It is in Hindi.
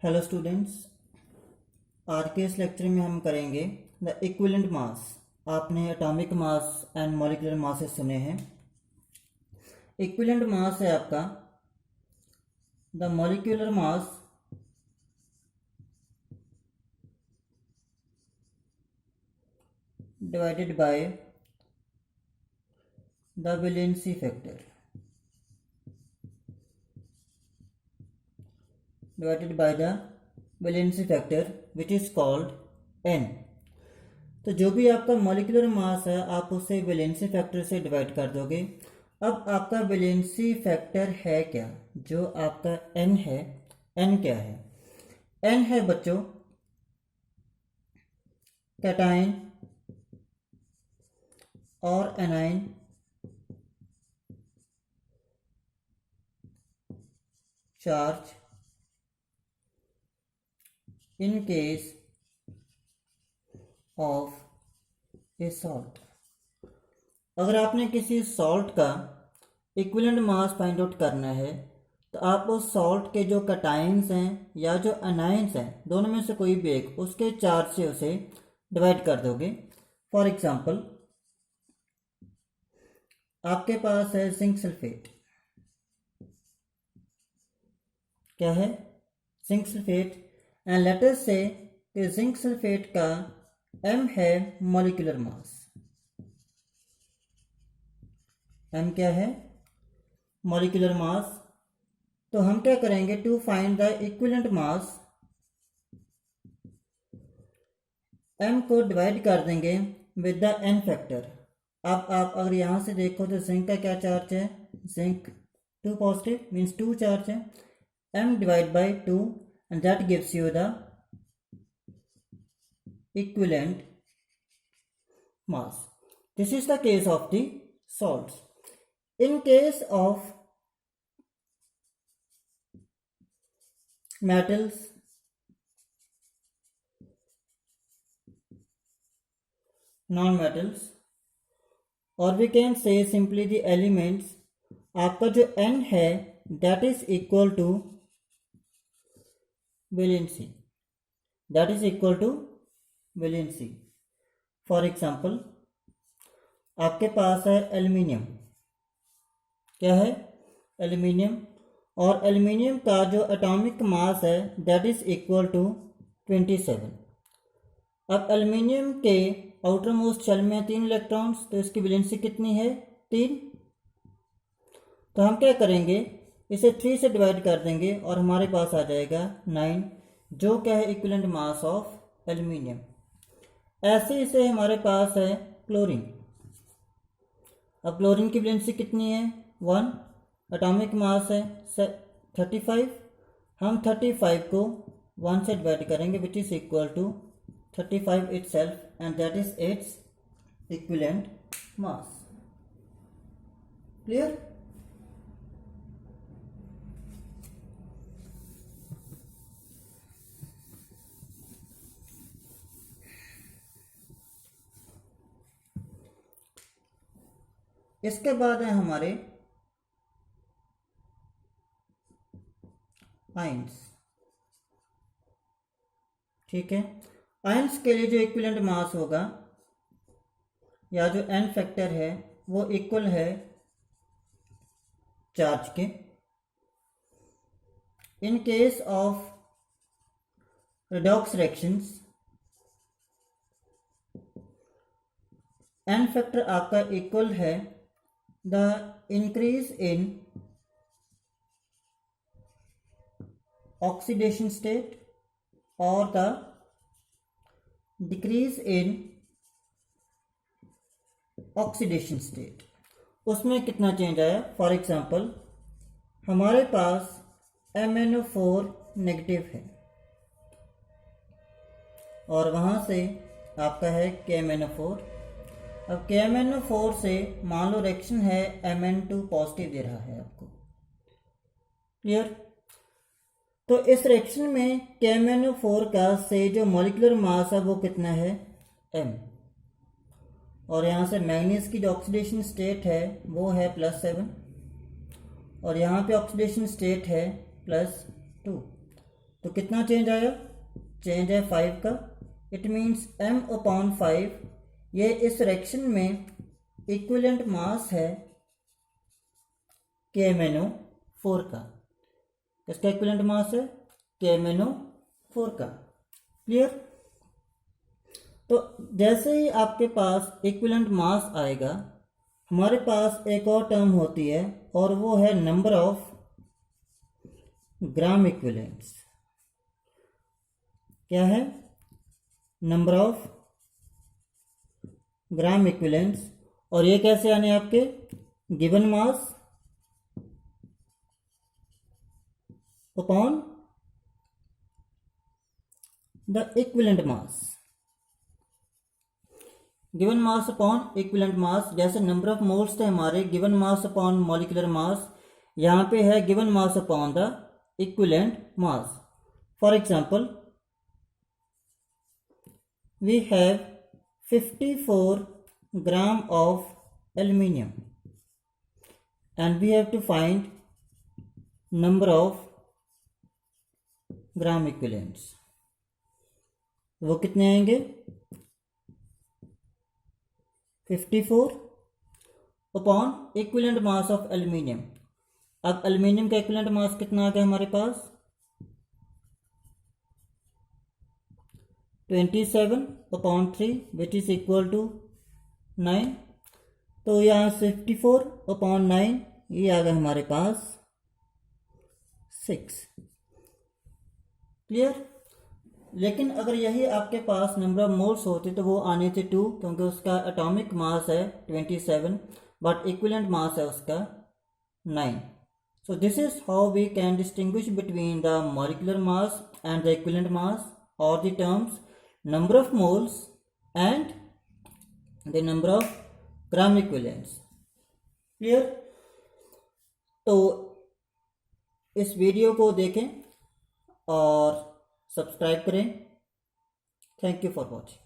हेलो स्टूडेंट्स, आज के इस लेक्चर में हम करेंगे द इक्विवेलेंट मास। आपने atomic mass and molecular masses सुने हैं। इक्विवेलेंट मास है आपका the molecular mass divided by the valency factor which is called n। तो जो भी आपका मॉलिक्यूलर मास है आप उसे वैलेंसी फैक्टर से डिवाइड कर दोगे। अब आपका वैलेंसी फैक्टर है क्या, जो आपका n है। n क्या है? n है बच्चों कैटायन और anion charge in case of A salt. अगर आपने किसी सॉल्ट का इक्विवेलेंट मास फाइंड आउट करना है तो आप उस सॉल्ट के जो कैटायंस हैं या जो एनायंस हैं, दोनों में से कोई भी एक, उसके चार्ज से उसे डिवाइड कर दोगे। फॉर एग्जांपल आपके पास है जिंक सल्फेट। क्या है? Zinc sulphate. And let us say कि जिंक सल्फेट का m है मॉलिक्यूलर मास। m क्या है? Molecular mass. तो हम क्या करेंगे to find the equivalent mass, m को डिवाइड कर देंगे विद द n फैक्टर। अब आप अगर यहाँ से देखो तो जिंक का क्या चार्ज है? जिंक 2 पॉजिटिव मीन्स 2 चार्ज है। m divide by 2 and that gives you the equivalent mass. This is the case of the salts. In case of metals, non-metals, or we can say simply the elements, आपका जो n है that is equal to valency, for example आपके पास है एल्यूमिनियम। क्या है? एल्यूमिनियम। और एल्यूमिनियम का जो एटॉमिक मास है दैट इज इक्वल टू 27। अब एल्यूमिनियम के आउटर मोस्ट शेल में 3 इलेक्ट्रॉन्स, तो इसकी वैलेंसी कितनी है? 3। तो हम क्या करेंगे, इसे 3 से डिवाइड कर देंगे और हमारे पास आ जाएगा 9, जो क्या है? Equivalent mass of aluminium. ऐसे इसे हमारे पास है क्लोरीन। अब क्लोरीन की वैलेंसी कितनी है? 1। एटॉमिक मास है 35। हम 35 को 1 से डिवाइड करेंगे which is equal to 35 itself and that is its equivalent mass. Clear? इसके बाद है हमारे आयंस। ठीक है, आयंस के लिए जो इक्विवेलेंट मास होगा या जो n फैक्टर है वो इक्वल है चार्ज के। In case of redox reactions n factor आपका इक्वल है the increase in oxidation state और the decrease in oxidation state. उसमें कितना चेंज आया? फॉर एग्जांपल हमारे पास MnO4 नेगेटिव है और वहां से आपका है KMnO4। अब KMnO4 से मान लो रिएक्शन है Mn2 पॉजिटिव दे रहा है आपको। क्लियर? तो इस रिएक्शन में KMnO4 का से जो मॉलिक्यूलर मास है वो कितना है? m। और यहाँ से मैंगनीज की जो ऑक्सीडेशन स्टेट है वो है +7 और यहाँ पे ऑक्सीडेशन स्टेट है +2। तो कितना चेंज आया, चेंज है 5 का। इट मीन्स m/5 ये इस रिएक्शन में इक्विवेलेंट मास है KMnO4 का। इसका इक्विवेलेंट मास है KMnO4 का। क्लियर। तो जैसे ही आपके पास इक्विवेलेंट मास आएगा, हमारे पास एक और टर्म होती है और वो है नंबर ऑफ ग्राम इक्विवेलेंट्स। क्या है, नंबर ऑफ ग्राम इक्विवेलेंट्स। और ये कैसे आने आपके, given mass upon the equivalent mass. Given mass upon equivalent mass, जैसे नंबर ऑफ मोल्स थे हमारे, given mass upon molecular mass, यहाँ पे है given mass upon the equivalent mass. For example we have 54 gram of aluminium and we have to find number of gram equivalents। वो कितने आएंगे, 54 upon equivalent mass of aluminium. अब एल्यूमिनियम का इक्विवेलेंट मास कितना आ गया हमारे पास, 27/3 विच इज इक्वल टू 9। तो यहाँ 54/9 ये आ गया हमारे पास 6। क्लियर। लेकिन अगर यही आपके पास नंबर ऑफ मोल्स होते तो वो आने थे 2, क्योंकि उसका एटॉमिक मास है 27 बट इक्विवेलेंट मास है उसका 9। So this is how we can distinguish between the molecular mass and the equivalent mass, और the terms number of moles and the number of gram equivalents। Clear. तो इस वीडियो को देखें और सब्सक्राइब करें। Thank you for watching.